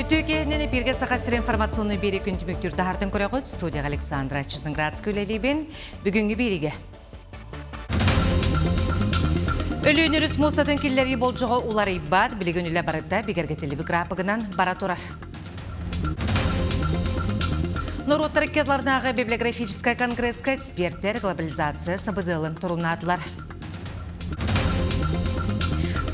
Түркияның бірге сақасыр информационный бері күнтіміктер дағардың көріғыд студия Александра Чытынградская өлелейбен бүгінгі береге. Өлі-өнеріс мұстатын келлері бол жоғы олар иббад, білеген үлі барыда бігергетілі бір графығынан бара тұрар. Нұруттары кедларнағы библиографическая конгресска эксперттер глобализация сабыдылын тұрунадылар.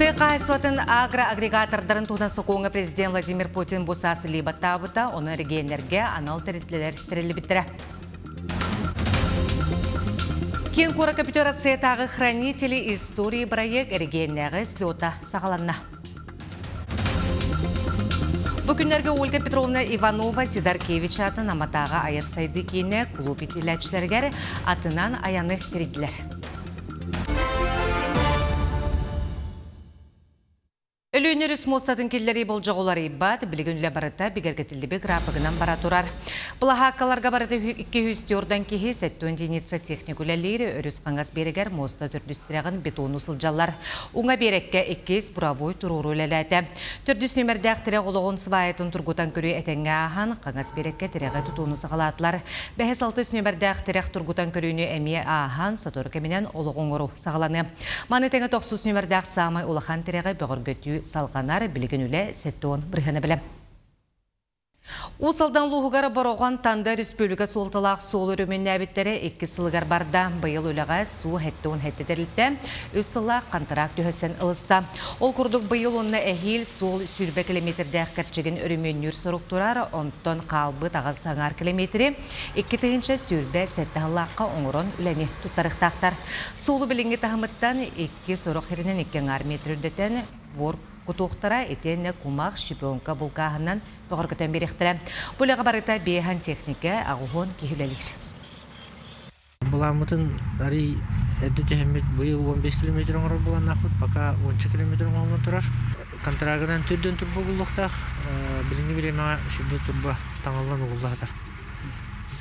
Қайсылатын агроагрегатордарын туған соқуыңы президент Владимир Путин бұсасы лейбаттабыта, оны регионерге анал тәреттілер тірілі біттірі. Кен қора капитурация тағы хранители истории проект регионерге слета сағаланна. Бүгінлерге Ольга Петровна Иванова Сидаркевич атын аматаға айырсайды кейіне клуб итіләтшілергер атынан аяны тереттілер. Өлі-өнеріс мұстатын келлері бол жоғылары иббад, білген үлі барыта бігергетілді бі графығынан бара тұрар. Бұлахаққаларға барыта 204-дан кейі сәттуін дейінетса техник үләлері өріс қаңғас берегер мұста түрдістіріғін бетон ұсылжалар. Уңа берекке 2 бұравой тұруру үләләті. Түрдіс нөмірді әқтірі ғолығын сывайытын тұрғытан көрі әтенге аған қаңғас берекке тірегі тұтуыны сағалатылар. Бәхес 6 нөмірді әқтірі тұрғытан көріні әмие аған сотыр кемінен олығын ұру сағаланы. Маны тәңі 9 нөмірді әқ самай олақан тірегі бұғыргөтті салғанар білген үлі сәттуын бірғаны білім. Усалдан луғығары бароған танда республика солталақ сол өрімен әбіттері 2 сылығар барда бұйыл өліға су әттуын әттедерілді, өз сылақ қантырақ түйесен ылыста. Ол күрдік бұйыл онына әхел сол сүрбе километрді әқкәрчеген өрімен нүр сұрық тұрар, онтон қалбы тағыз саңар километрі, 2 тығынша сүрбе сәтті ғылаққа оңырын үләне тұттарықтақтар. Солы білінге тағымыттан 2 сұрық ерінен 2 метр үрдетен бор Кутуқтара етені кумақ шипионка бұлқағынан бұғырғытан беректірі. Бұлыға барыта бейхан техника ағуғын кейілелер. Бұламытын әрі әді тәхемет бұйыл 15 км оңыр болан ақпыт, бақа 10 км оңыр тұрар. Контрагынан түрден тұрбы бұлықтақ, біліңі білемеға шүбі тұрбы таңылан ұғылдағдар.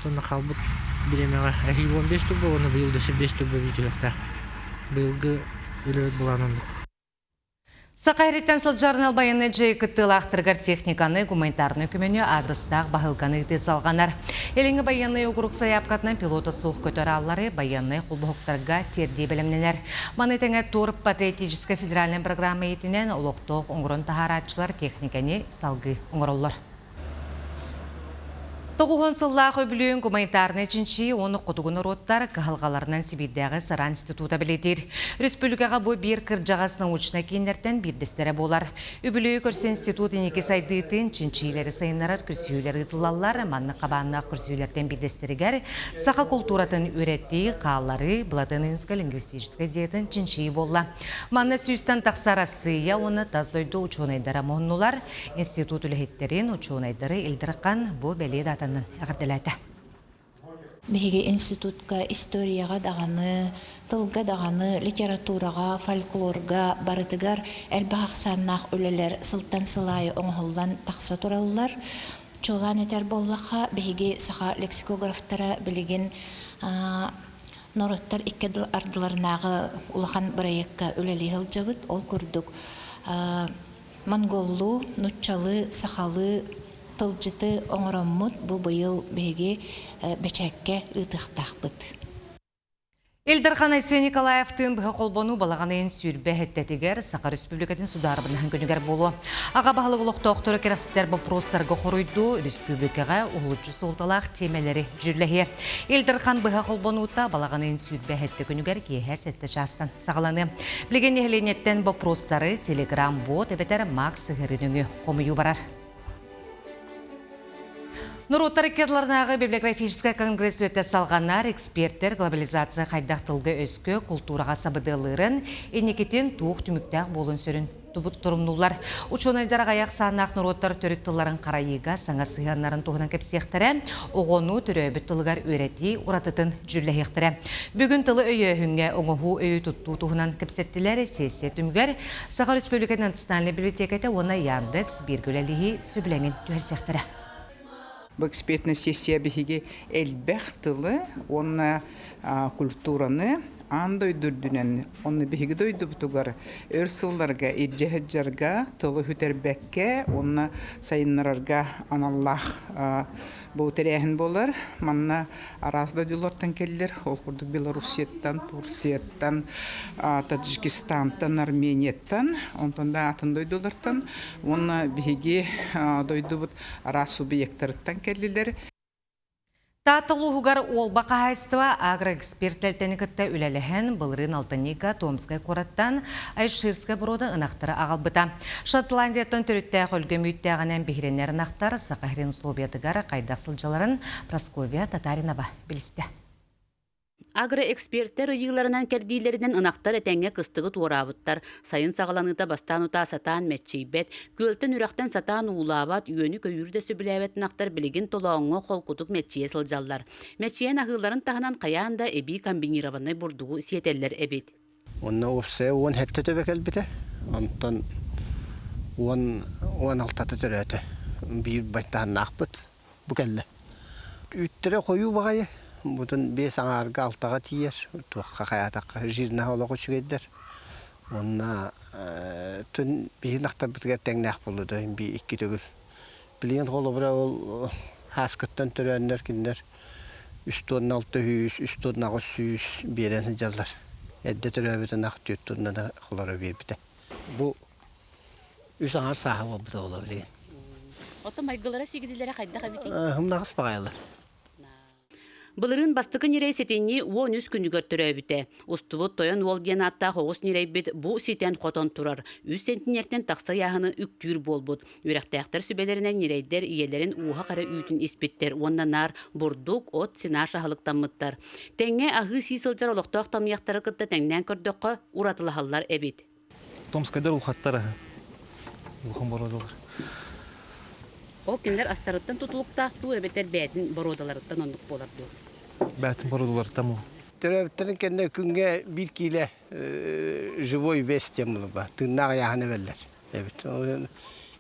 Сонда қалбыт білемеға әхи 15 тұрбы, оны бұйыл дөсі 5 тұрбы бейдіғақтақ. Бұйылғы үлі болан оңдық. Сақайреттен сылжарын албайыны жай күттілақтырғар техниканы гуманитарны көмені адрыстақ бағылғаны үте салғанар. Еліңі байынны ұғырық саяпқатынан пилоты суық көтер аллары байынны құлбұқтарға тердей білімненер. Манытыңа Торп патриотическая федеральный программа етінен ұлықтық ұңғырын тахаратшылар техниканы салғы ұңғырылар. Тоғуғын сыллақ өбілуін гуманитарны чинчи оны құтығын ұроттар қағылғаларынан Сибирдағы Сара института білетер. Республикаға бұл бір кіржағасының ұчына кейіндерден бірдестері болар. Өбілуі көрсі институт енеке сайдыйтын чинчилері сайынарар күрсүйілері тұлалар, манны қабанына күрсүйілерден бірдестерігер, сақа культуратын өретті қалары бұлатын үнскі лингвистическай диетін чинчи болла. Манны сүйістен тақсарасыя оны таздойды учонайдары мұннулар, институт үліхеттерін учонайдары илдірқан бұл бәле датын Беге институтка историяға дағаны, тылға дағаны, литератураға, фольклорға барытыгар әлбақ саннақ өлелер сылттан сылайы оңғылдан тақса тұралылар. Чолан етер боллаға беге сақа лексикографтара білеген нороттар иккеділ ардыларынағы улахан проектка өлелі ғылжағыт, ол көрдік. Монголлу, нұтчалы, сақалы, тылжыты оңыраммыт бұ бұйыл беге бәчәкке ұтықтақ бұд. Элдархан Айсен Николаевтың бұғы қолбону балағанайын сүрбе әттетігер Сақа Республикатын сударбынан көнігер болу. Аға бағылы ұлық тоқтыры керастер бұпростарға қоройду Республикаға ұлытчы солталақ темелері жүрләхе. Элдархан бұғы қолбонуыта балағанайын сүрбе әтті көнігер кейхәс әтті шастан сағаланы. Білген ехленеттен бұпростары телеграм бот әбетер Макс ғырыныңы қомыю барар. Нұруттары кедларнағы библиографическая конгресс өтті салғанар эксперттер глобализация қайдақтылғы өскі культураға сабыдылырын енекетін туық түміктәқ болын сөрін тұрымнулар. Учонайдар аяқ сағынақ нұруттар төріктіларын қарайыға саңа сығанларын туғынан кәпсектірі, оғыну түрі өбіттілігар өреті ұратытын жүрләхектірі. Бүгін тылы өйі өңге оңығы өйі тұтту туғынан кәпсеттілері сессия түмігер Сақа Республикатын национальный библиотекеті оны Яндекс бергілелігі сөбіленген түрсектірі. Бұл экспертная сессия бігеге әлбәқ тылы, оны культураны андай дүрдүнен onu bihigi doydu butugar örsıllarga irceherjarga tılı hüterbekke onna sayınlararga anallah bu terehin bolar manna arasda diyorlardan keldiler ol kurduk Belarusiyettan, Tursiyettan, Tacikistan'tan, Armeniyettan ondan da atın doydulardan onna bihigi doydu but aras subyektörütten keldiler. Татылуғығар ол бақағайстыва агроэкспертлерденікітті үләліхен бұлырын алтынника Томскай қораттан Айширскай бұрода ынақтыры ағалбыта. Шотландияттан түрітті өлгі мүйттіғанен бігіренер ынақтар Сақахрин Слобиятығар қайдақ сылжаларын Прасковия Татаринова білісті. Агроэксперттер ыйыларынан кәрдейлерінен ынақтар әтәңе кыстығы туырабыттар. Сайын сағаланыта бастан ұта сатан мәтчейбет, көлтін үрақтен сатан уылабат, үйені көйірді сөбіләбет ынақтар білігін толауыңа қол құтық мәтчие сылжаллар. Мәтчиен ағыларын тағынан қаяғында әбей комбинированный бұрдығы сиетелер әбет. Онна опсая он хетті төбек әлбіті. Онтан он алтаты түрәті. Bir байтағын ақпыт. Бұл кәлі. Үттірі қою бағайы. Бұтын бес аңарға алтаға тиер, туаққа қаятаққа жирна олығы шүгейдер. Онна түн бейін ақтар бітігер тәңнәқ болуды, бей ikki төгіл. Білген қолы бұра ол хаскыттан түрәнлер кендер 3-600, 3-900 берені жалдар. Әдді түрәбетін ақ 4 тоннада қолары бербіті. Бұл үш аңар сағы болбыды ола білген. Оты майгылара сегіділері қайдаға бітейін? Хымнағыз бағайлар. Бұлырын бастықы нерей сетенні 13 күнігер түрәбіті. Устывыт тойын ол ден атта хоғыс нерейбет бұ сетен қотон тұрар. 3 сентинерден тақса яғыны үктүр болбуд. Үрәқтәқтір сүбелерінен нерейдер иелерін уға қара үйтін еспеттер. Оннанар бұрдық от сина шағылықтанмыттар. Тәңе ағы сисылжар олықтақ тамияқтары қытта тәңнен көрдіққа ұратылы халлар әбет. Томскайдар ұлқаттары. Ұлқын бородалар. Ол кендер астарыттан тұтылықтақ туыр бетер бәтін бородаларыттан ондық боларды. Бәтін бородалар таму. Түрәбіттірін кәнде күнге бір келі живой вес темілі бар. Тыңнағы яғыны бәлдер.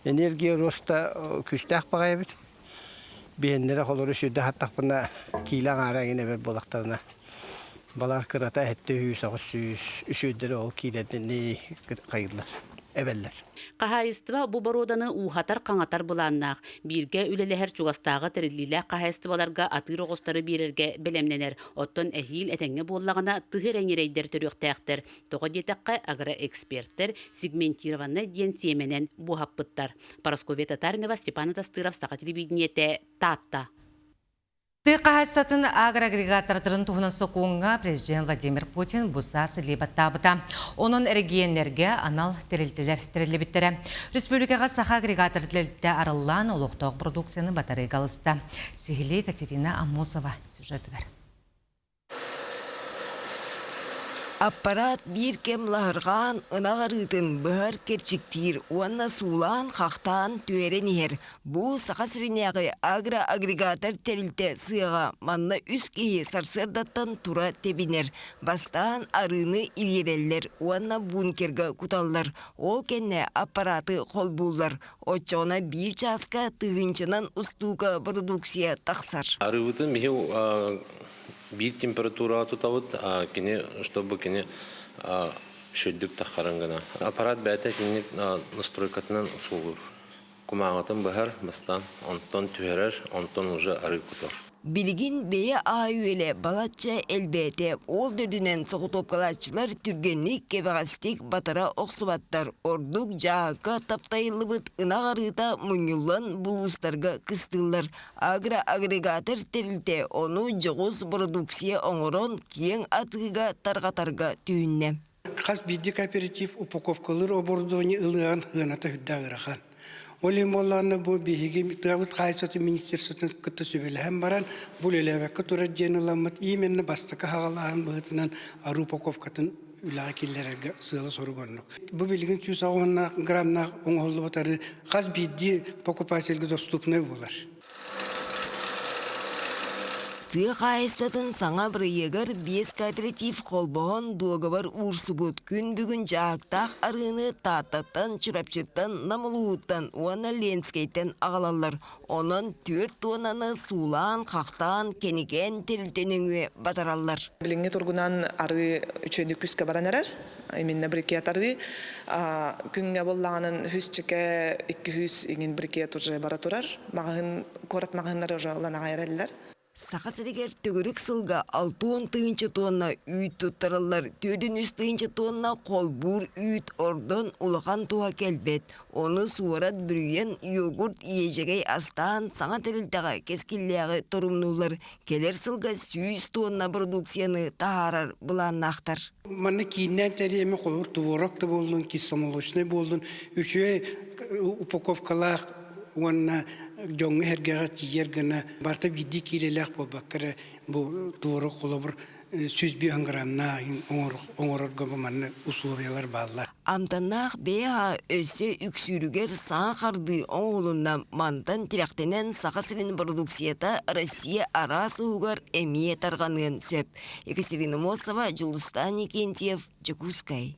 Энергия роста күштәқ бағай бет. Бейіндері қолыры шүрді хаттақ бұна кейлің арағыны бір болақтарына. Балар қырата әтті 100-600 ол кейлерден қайырлар. Әбәлләр. Қахайыстыва бұ бороданы уғатар қаңатар бұланнақ. Бірге үлеләхер чуғастағы тәрілілі қахайыстываларға атыр оғыстары берерге білемненер. Оттон әхил әтәңе боллағына тұғыр әңерейдер түріқтәқтір. Тоғы детаққа агроэксперттер сегментированны ден семенен бұхаппыттар. Прасковия Татаринова, Степан Тастыров, Сақа телевидениеті, Татта. Тыqahassатын агроагрегатордарын туғынан соқуыңға президент Владимир Путин бұсасы лебаттабыта. Оның әргиенлерге анал тірілтілер тірілебіттері. Республикаға саха агрегаторділерді арылан олықтық продукцияны батарейгалысты. Сихили Катерина Амосова сюжеті бар. Аппарат bir kem lahırgan ınağarıtın bıhar kerçiktir, uanna sulan xaqtan tüeren iher. Bu saqa sürünyağı agro-agregator terilte sığağa manna üskeyi sarsırdattan tura tebiner. Bastan arını ilyereller, uanna bunkerga kutallar. Ol kenne apparatı kol bullar. Oçona bir çaska tığınçınan ustuka produksiya taqsar. Arıvıtın bir температура tutavut kini чтобы kini şöddük taxarangana. Aparat bәте kini настройкатынан soğur. Kumağatın bahar bastan 10 ton tüherer, 10 ton уже arı kutar. Bilgin beye ağüyle balatça elbette ol dödünen soğutopkalatçılar türgenlik kevagastik batara oksubattar. Orduk jağıka taptayılıbıt ınağarıta munyullan bulustarga kıstıllar. Agro-agregator terilte onu joğuz produksiya oңорон кең атыга тарғатарга түйінне. Қас бидді кооператив упаковкалыр оборудование ылыған ғаната хүддағырақан. Олим оланы бұл бейгі тағыт қайсаты министерствотын күтті сөбелі әм баран бұл әләбәкі тұра женіламыд именні бастықы хағалаған бұғытынан ару упаковкатын үліға келдерерге сығылы сору көрінік. Бұл білген 210 грамна оңғылы бұтары қас бидді покупателгі доступны болар. Басты қайсатын саңа бір егір 5 кооператив қолбоғын доғабар урсубут күн бүгін жақтақ арыны тататтан, чурапчыттан, намылуыттан, уана ленскейттен ағалалар. Onun 4 тонаны сулан, қақтан, кенеген телтеніңе батаралар. Билинге тургунан ары үчөйдү күскө баранарар. Именно брикет ары күнгө боллаганын хүсчеке 200 игин брикет уже бара турар. Магын корат магындар уже лана гайраллар. Сақасырегер төгірік сылға 6-10 тыынчы тонна үйт тұттаралар, 4-3 тонна қолбур үйт ордон улақан туа келбет. Оны суарат бүрген йогурт ежегей астан саңа тәрілтіға кескілліғі тұрымнулар. Келер сылға 100 тонна продукцияны тағарар бұланнақтар. Маны кейіннен тәріемі қолыр тұворақты болдың, киссамолочны болдың, үші упаковкалақ, уанна жоңы хергеға тиергіні бартып едді кейлелек болбаққыры бұл туыры қолыбыр сөз бі аңғырамна оңырырға бұманны условиялар балылар. Амтаннақ бея өсі үксүрігер саң қарды оңғылында мантан тирақтенен сақасырын продукцията Россия арасы ұғар әмие тарғанын сөп. Екатерина Мосова, Жылыстан Екентьев, Жекускай.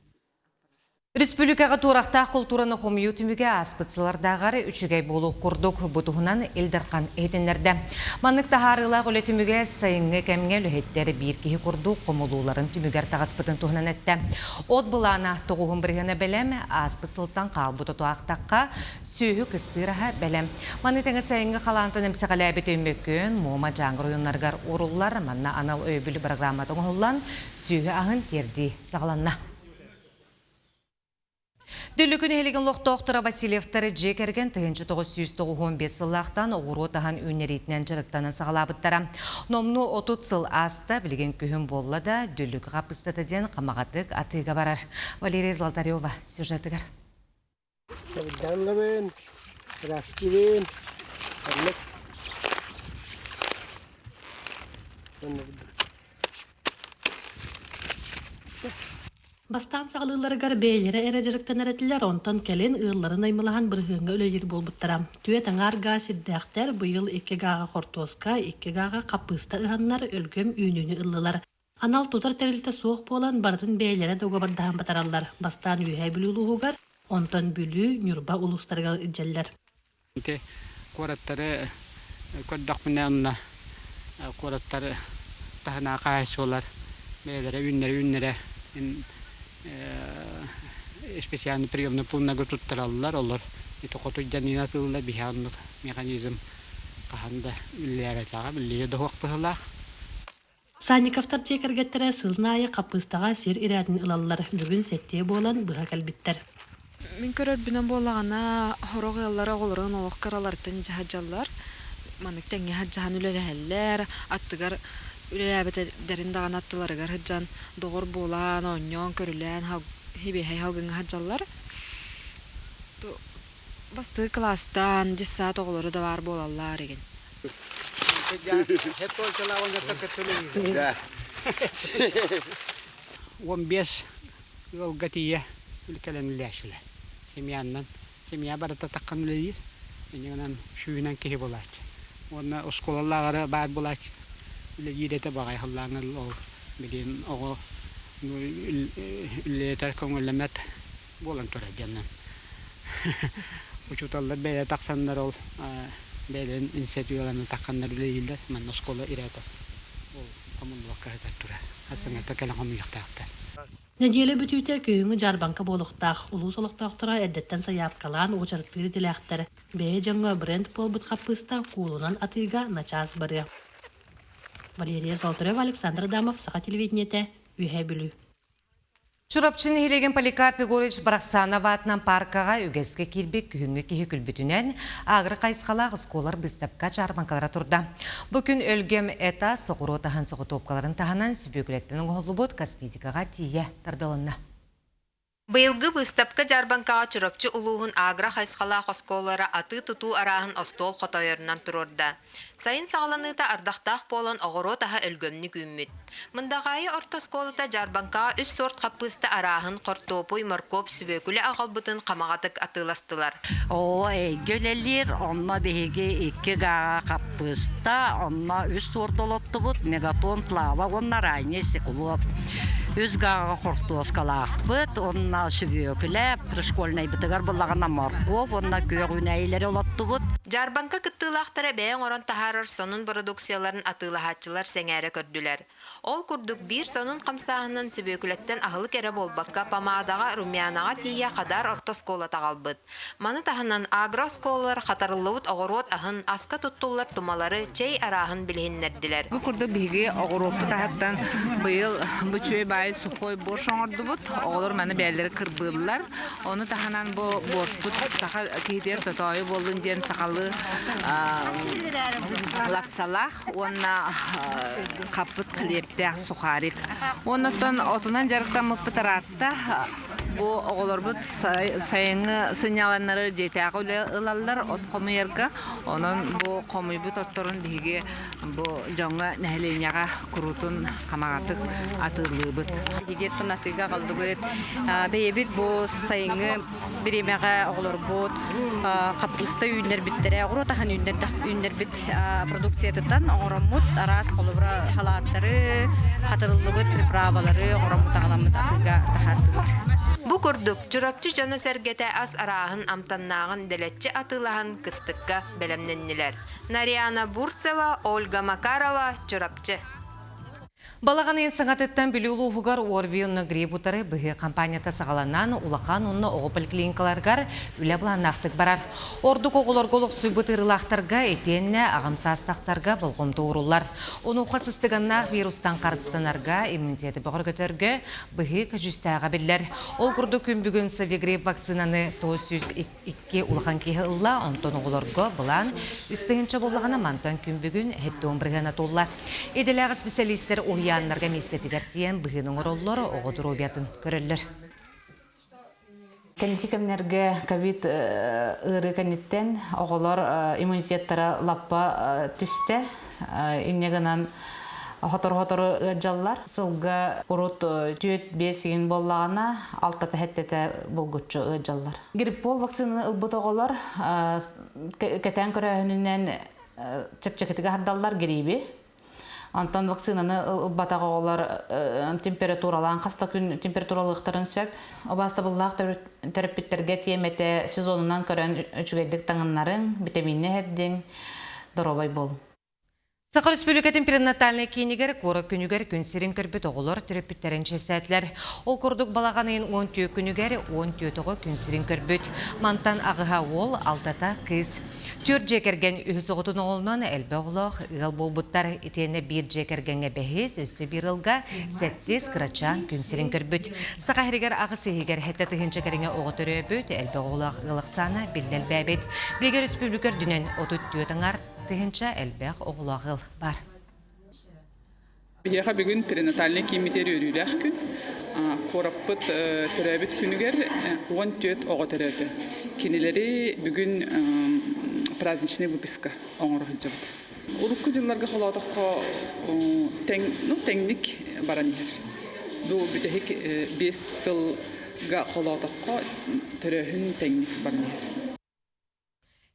Республикаға турақтақ культураны хомию түміге аспытсылардағары үшігей болу құрдық бұтығынан елдірқан етінлерді. Манық тағарылақ өлі түміге сайынғы кәмге лөхеттері бір кейі құрдық қомылуларын түмігер тағаспытын тұғынан әтті. От бұлана тұғығын біргені бәлем, аспытсылтан қалбыты туақтаққа сүйі кыстыраға бәлем. Манытыңы сайынғы қалантын әмсіғалі әбет өймеккін, мұма жаңғыр ойынларғар орулар, манна анал өйбілі программатын ғылан сүйі ағын терді сағаланна. Дүлікін елеген лоқтоқтыра Васильевтары жекерген 1995 сыллақтан оғыру таған өнеретінен жырықтанын сағалабыттара. Номну 30 сыл аста білген күйін болла да дүлік ғапыстатыден қамағатық атыға барар. Валерия Золотарева, сюжетігер. Бастан сағылыларығар бәйлері әрәжіріктен әрәтілер онтан кәлен ұйыларын аймылаған бір ғыңға өлелер болбыттара. Түйет аңарға сирдәқтер бұйыл 2 ғаға қортоска, 2 ғаға қапыста ұғанлар өлгім үйнүні ұлылар. Анал тұтар тәрілті соқ болан бардың бәйлері дұға бардаған батаралар. Бастан үйәй білі ұлығығар, онтан бүлі нүрба ұлыстарға үджелер. Қораттары көддақ мінәуына қораттары тағына қайсы олар. Бәйлері үннері специальный приемный пункт туттараллар олар ито котуйданина тылла биханлык механизм каханда үлләрәтәгә билле дохок пыһлах. Санниковтар чекергеттере сылнайы капыстага сир ирәдин ылаллар бүгүн сетте болан быга калбиттер. Мин көрөр бинен болагана хорог яллар оголорун олох каралартын жаһаҗаллар. Манык тәңге хаҗан үлеләһәлләр аттыгар үлеләбәтәдәрен даган аттыларыгар хаҗан догор болан оньон көрүлән хибехай халгын хаҗаллар. Басты класстан 10 саат оголору да бар болаллар еген. 15 yılga tiye ülkelenleşiler. Semya barata takkan leyir. Yani şuyunan kehi bulaç. Ona oskolalara bağ bulaç. Le yirete bağay hallanı ol. Bilin o ülleter kongulemet bolan tora cannan. Uçutallar böyle taksanlar ol. Böyle inisiyatiflerini takkanlar leyirler. Man oskola irete. O kamun vakayet tura. Aslında takılan kamu yaktaktır. Nediyeli bütüte köyünü Jarbanka boluqtaq, ulus oluqtaqtıra eddetten sayapkalan uçarıktırı diləxtər. Beye janğa brend polbut qapısta kulunan atıga načaz barı. Valeria Zoltarev, Aleksandr Damov, Saqa televidениете, Үйәй бүлі. Чурапчын хилеген Поликарп Егорович Барақсанова атынан паркаға үгеске келбек күйінгі кейі күлбітінен ағыры қайсқалағы сколар біздапқа жарбанкалара тұрда. Бүкін өлгем әта соғыру таған соғы топқаларын тағанан сүбекілеттінің ғолубот косметикаға тие тардылынна. Быйылгы быстапка жарбанкаға чурапчы улуғын агра хайсқала қосколары аты тұту араһын остол қотайырынан тұрорда. Сайын сағаланыта ардақтақ болын оғыро таға өлгөмні күмміт. Мындағайы ортосколыта жарбанкаға үс сорт қапысты араһын қортопуй моркоп сүбекілі ағалбытын қамағатық атыластылар. Гөлелер онна беге 2 гаға капыста, онна үс сортолотты бут, мегатон плава, онна райне стеклоп. Үз гага хортоскалақ бут, онна süböкілеп, пришкольный бітігер бұлағына морков, онна күйгүнәйлері олатты бут. Жарбанка кыттылақтары бәйін орын тахарыр сонун продукцияларын атылахатчылар сәңәрі көрділер. Ол күрдік бір сонун қамсағынан süböкілеттен ағылы кәрі болбаққа помадаға, румянаға тия қадар ортоскола тағалбыд. Маны тахынан агросколар қатарылуыт оғырот ағын аска тұттулар тумалары чей арағын білгеннерділер. Бұл күрді бігі оғыропы тағаттан бұйыл бүчөй бай сухой борш оңырды бұд. Оғылыр мәні бәлері кірбылылар. Оны таханан бұл борш бұд сақа кейдер тұтайы болын ден сақалы лапсалақ. Оны қапыт қылептәқ сухарик. Онытын отынан жарықтан мұппытар атта бұл оғылыр бұд сайыңы сыняланары жетәғі өлі ылалар от қомыерға. Оның бұл қомый бұд отторын бігі бұл жоңға нәхіленяға күрутын қамағатық атылы бұд. Егет тұнатыға қалды бұд. Бейбіт бұл сайыңы біремеға оғылыр бұд. Қапқылыста үйіндер біттері оғыр отақан үйіндер біт продукциятыттан оңырымыд арас қолыбыра халаттары, қатырылы бұд, приправалары оңырымыд ағаламыд атыға тахартығыд. Бу күрдік жүрапчы жаны сәргеті ас арағын амтаннағын дәлетчі атылағын кыстыққа бәлемненнілер. Нарияна Бурцева, Ольга Макарова, жүрапчы. Балағанын саңатыттан білі ұлығығар орвионны гребутары бұғы компанията сағаланан улақан ұнны оғыпыл клиникаларғар үлі бұланнақтық барар. Ордық оғылар қолық сұйбытырылақтарға етенне ағымсастақтарға болғымды ұрулар. Оны ұқасыстығаннақ вирустан қарыстанарға иммунитеті бұғыр көтерге бұғы көжістіға білдер. Ол күрді күн бүгін савигреп вакцинаны 902 улақан кейі ұлла, онтон оғыларға бұлан үстігінші болғана мантан күн бүгін хеттуын бірген атолла. Еделіға специалистер Уяннарға местетігер тиен бұғының ороллары оғыдыр обиятын көрілер. Кәнекі кәмінерге ковид ұры кәнеттен оғылар иммунитеттері лаппа түсті. Иннегінен хоторы жаллар. Сылға ұрыт түйет бесігін боллағына алтаты әттеті болғытшы жаллар. Гриппол вакцины ұлбыт оғылар кәтен көрәхінінен чәпчәкетігі хардалар гриппі. Антон вакцинаны батаға олар температуралан, қаста күн температуралықтарын сөп. Обаста бұллақ терапиттерге тиеметі сезонынан көрін үчігейдік таңынларын, витаминне әрден дұробай бол. Сақыр Республикатын перинатальный кейінігер, қоры күнігер күнсерін көрбет оғылар терапиттерін чесәтлер. Ол көрдік балағанын 10 күнігер 10 күнсерін көрбет. Мантан ағыға ол алтата кыз. Түр жекерген үйіз оғытын оғылынан әлбі оғылық ұғыл болбуттар етені бір жекергенге бәхес өсі бір ұлға сәттес қырачан күнсерін көрбет. Сақа әрігер ағы сехігер хәтті тұхын жекеріңе оғытыр өбет, әлбі оғылық ұғылық саны білдел бәбет. Білгер республикер дүнен 34 аңар тыгынча әлбәқ оғылағыл бар. Бияға бүгін перинатальный кеметері өріләқ күн. Кораппыт түрәбіт күнігер 14 оғы түрәді. Кенелері бүгін праздничный выписка оңырғы жабыд. Урукку жылларға қоладыққа тәңдік баран егер. Бұл бүтәхік 5 сылға қоладыққа түрәхін тәңдік баран егер.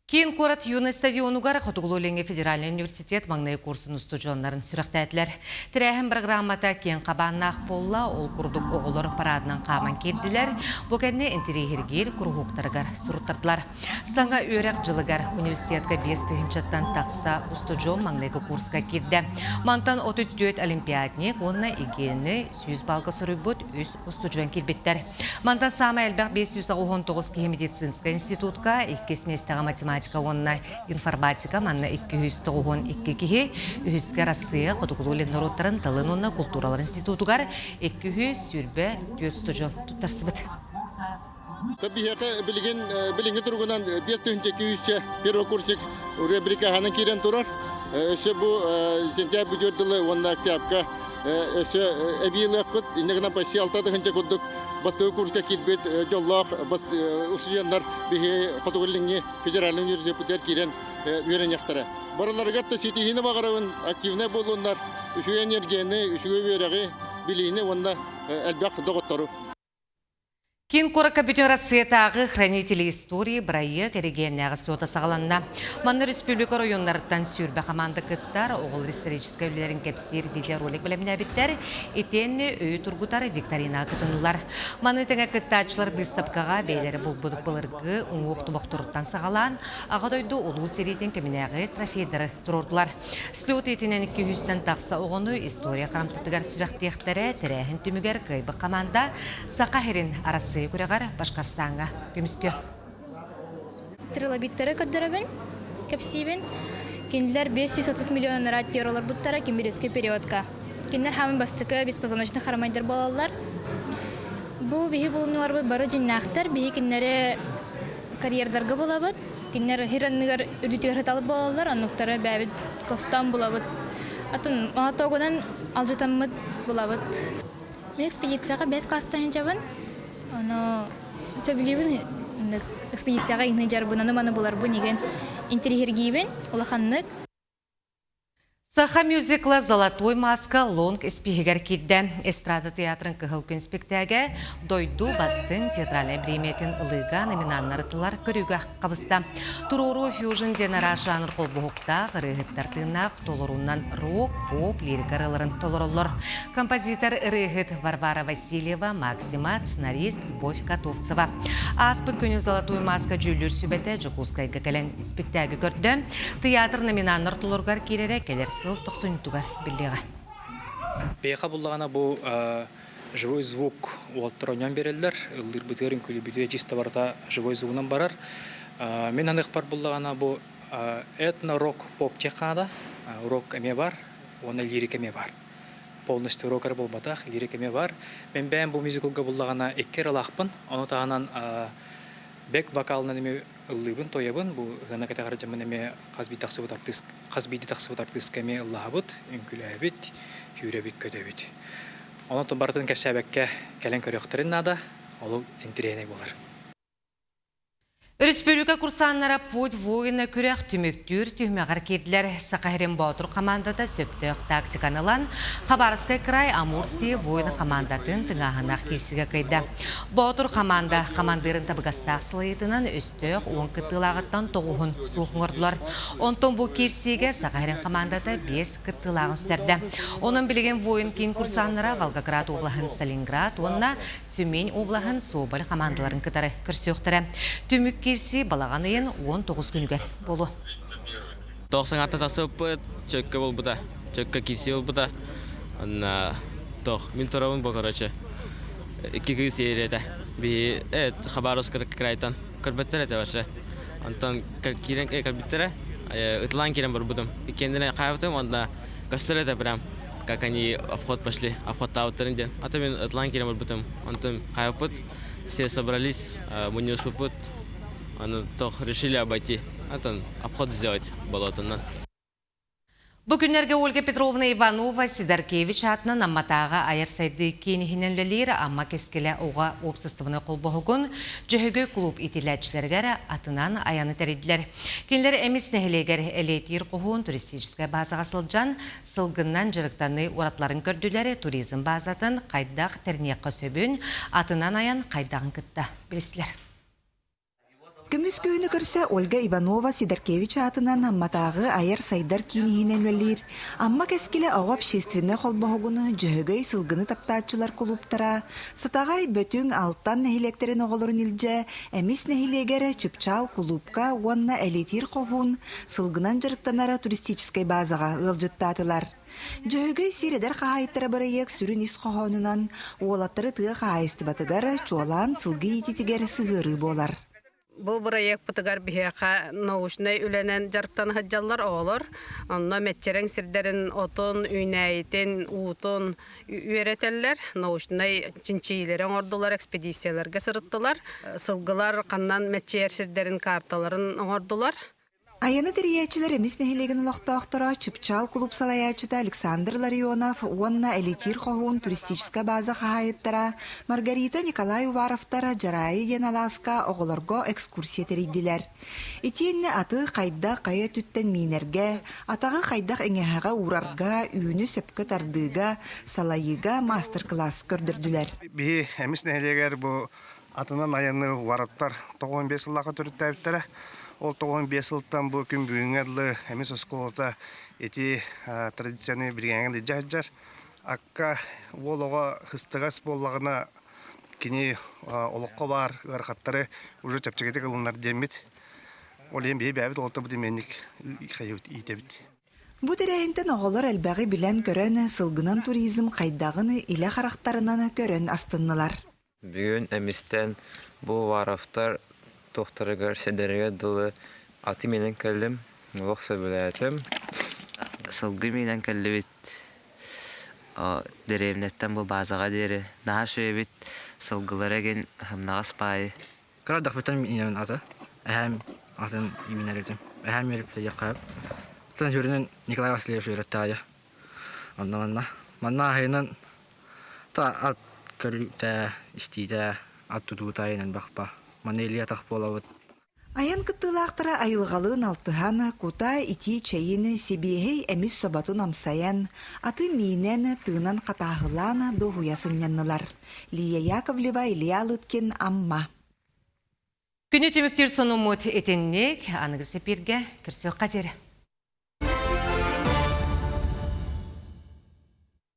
Кейін Корат юный стадионугар Хотуглуленге федеральный университет маңнай курсын ұстыжонларын сүріқтәділер. Тірәхін программата кейін қабаннақ болла ол күрдік оғылыр парадынан қаман керділер. Бұкәнне интерегергер күрғуқтарғар сұруттардылар. Саңа өрек жылығар университетка 5-тігіншаттан тақса ұстыжон маңнайғы курсқа керді. Мантан 34 олимпиадник, онына егені 100 балғы сұрыбыд үз ұстыжон кербеттер. Мантан сама әлбәқ 519 кейі медицинска институтка 2 местаға математика онна информатика манна 292 кихи үхіске Россия Хотуглулен народтарын талын онна культуралар институтугар 200 сүрбе 400 тұттарсыбыд. Табиғақа білінгі тұрғынан 5-200 первокурсник рубриканың керен тұрар. Өсі бұл сентябрь жүрділі онна октябрька өсі әбейлік бұд. Инегінен почти 6-ға күрдік. Бастығы курска кетбет жоллақ ұсыянлар бігі Хотуглуленге федеральный университеттер керен өрен яқтары. Бараларға да сетихіні бағарауын активны болуынлар. Үші энергияны, үшіге өрегі білейіні онна әлбәқ доғыттару. Кин Корака бүтін Россиятағы хранители истории бірайы керегеннәғы сота сағаланна. Манны республика районларыттан сүрбі команда кыттар, оғыл исторический өлелерін кепсир видеоролик біліміне біттер, етенне өй тұргутары викторина кытынылар. Манны тәңі кыттачылар выставкаға бейлері бұлбұдық бұлырғы ұңуқты бұқтырыттан сағалан, ағадойды ұлу серейтен кемінәғы трофейдері тұрордылар. Слет етінен 200-тен тақса оғыны история қарампытығар сүрәқтектері тірәхін түмігер қайбы команда Сақахерин арасы күрәгәр Башкортстанга көміскө. Трилобиттері көддірібін, кәпсейбін. Кенділер 530 миллион рат теролар бұттара кембереске периодка. Кенділер хамын бастықы беспозвоночный харамайдар болалар. Бұл бейі болымнылар бары жиннақтар, бейі кендері карьердарға болабыд. Кендері хиранныгар үрдітігер хаталып болалар, аннықтары бәбіт костан болабыд. Атын Малатауғынан алжытамыд болабыд. Мен экспедицияға 5 класстан жабын. Оны сөбілебін экспедицияға иңі жарбын, аныманы болар бұл неген интерьергейбін, улаханнык. Саха мюзикла «Золотой маска» лонг испигер кидді. Эстрада театрын кығыл күн спектаге дойду бастын театралай бреметин ылыға номинаннарытылар көрігі қабыста. Туруру фьюжн денара жанр қолбуғықта ғырығыттартынақ толыруннан рок, поп, лирикарыларын толырылыр. Композитор ырығыт Варвара Васильева, Максима, сценарист Любовь Котовцева. Аспы күні «Золотой маска» жүлір сүбәті Жукускайға кәлін спектаге көрді. Театр номинаннар толырғар керері келер сыл 90-тугар білдеға. Бейқа бұллағана бұл живой звук уаттыронен берелдер. Үлдір бұтырын күлі бүтіе жиста барда живой звугынан барар. Мен анық бар бұллағана бұл этно-рок поп текқанада. Рок әме бар, оны лирик әме бар. Полностью рокар болбатақ, лирик әме бар. Мен бәйін бұл мюзиклға бұллағана еккер алақпын. Оны тағанан бек вокалынан эме ыллыбын тоябын бу гана катагара жаман эме казби таксыбыт артист эме ыллабыт үңкүләбит юребит көдөбит онотон бартын кәшәбәккә кәлен көрөктөрүн нада ол интерене болар. Республика курсаннара путь воина күрәк түміктүр түймәғар кеділер Сақахерин Баутур командада сөптөк тактиканылан Хабаровскай край Амурский воина командатын тыңағынақ кесіге кайды. Баутур командырын табығастақ сылайытынан өстөк 10 кыттылағыттан 9-ын суғыңырдылар. Онтон бұл керсеге Сақахерин командада 5 кыттылағын үстерді. Оның білеген воин кейін курсаннара Волгоград облағын Сталинград, онына Тюмень облағын Соболь командаларын кытары көрсөқтірі. Түмік керси балағанайын 19 күнігер болу. 90 атта тасы өппіт, чөкке бол бұда, чөкке керси бол бұда. Мен тұрауын бұл көрөчі. 2 күйіс ереді. Хабаровскай крайтан көрбеттер әті башы. Антон керен көрбеттері, ұтылан керен бір бұдым. Кендіне қайбытым, онда көстер әті бірам. Как они обход пошли, обход таутерінден. А то мен ұтылан керен бір бұдым. Антон қайбыт, все собрались, мы не успепут. Они toch решили обойти, обход сделать болотынан. Бүгінерге Ольга Петровна Иванова Сидоркевич атынан амматаға айыр сайды кейінігіненлелері амма кескелі оға опсыстывыны қолбығығын жүхігі клуб итиләтшілергері атынан аяны тәрейділер. Кенлер әмес нәхілегер әлейтер қоғын туристическай базаға сылжан сылғыннан жырықтаны ұратларын көрділері туризм базатын қайдақ тәрнеққа сөбін атынан аян қайдағын күтті. Білісілер. Көміс күйіні көрсе Ольга Иванова Сидоркевич атынан амматағы айыр сайдар кейінігінен өлір. Амма кәскілі оғы общественне қолбағығыны жүхігей сылғыны таптаатчылар клубтара, сатағай бөтің алттан нәхилектерін оғылырын илже, әмес нәхилегері чыпчал клубка онна әлетер қоғын сылғынан жырықтанара туристическай базаға ылжыттатылар. Жүхігей сиредер қағайттары барайық сүрін ис қоғынынан, олаттары тұғы қағайысты батығар чуалан сылғы ететігер сығыры болар. Бұл проект бұтығар бігеға наушынай үленен жарықтан хаджалар олар. Онна мәтчерен сірдерін отын, үйнәйтін, уытын үйеретелер. Наушынай чинчейлерін ордылар, экспедицияларға сырыттылар. Сылғылар қаннан мәтчер сірдерін карталарын ордылар. Аяны тириячилер эмис нехилеген улохтоохтора чыпчал клуб салаячыта Александр Ларионов, онна элитир хохун туристическая база хахайыттара, Маргарита Николай Уваровтара жарайы еналаска оголорго экскурсия теридилер. Итиенне аты қайда қая түттен минерге, атағы қайдақ эңеһаға урарга, үйіні сөпкі тардыға, салайыға мастер-класс көрдірділер. Бихи эмис нехилегер бу Атынан айаны вараттар 95 ыллаға түріттәбіттері. Ол 95 ылттан бұл күн бүгінгерлі әмес осколата еті традицияны біргенген жар. Акка ол оға хыстығас болағына кені олыққа бар ғарқаттары уже чапчагеті қылынар демет. Ол ең бей бәбіт олты бұды менік қайыт етебіт. Бу тирәһинтен оголор әлбәги билен көрөн сылгынан туризм кайдагыны иле характарынан көрөн астыннылар. Бүгін әмістен бұл варафтар тоқтарыгар седерге дылы аты менен кәлім олықса біләтім. Сылғы менен кәлі бит деревнеттен бұл базаға дері. Наға шөй бит сылғылар әген хымнағас байы. Қарадақ бітін менен аты. Әхәм атын именер едім. Әхәм еріпті еқап. Тан жүрінен Николай Васильев жүрітті ая. Манна айынан та ат көрүтә, истидә, ат тутутайынан бақпа. Маны елия тақ болауыд. Аян кыттылақтыра айылғалығын алтыханы, кута ити чайыны себейхей әміз собатун амсаян, аты мейнен тыынан қатағыланы доғуясын яннылар. Лия Яковлева, Илья Лыткин, Амма. Күні түміктер сону мұт етеннек, анығы сепирге кірсі қадері.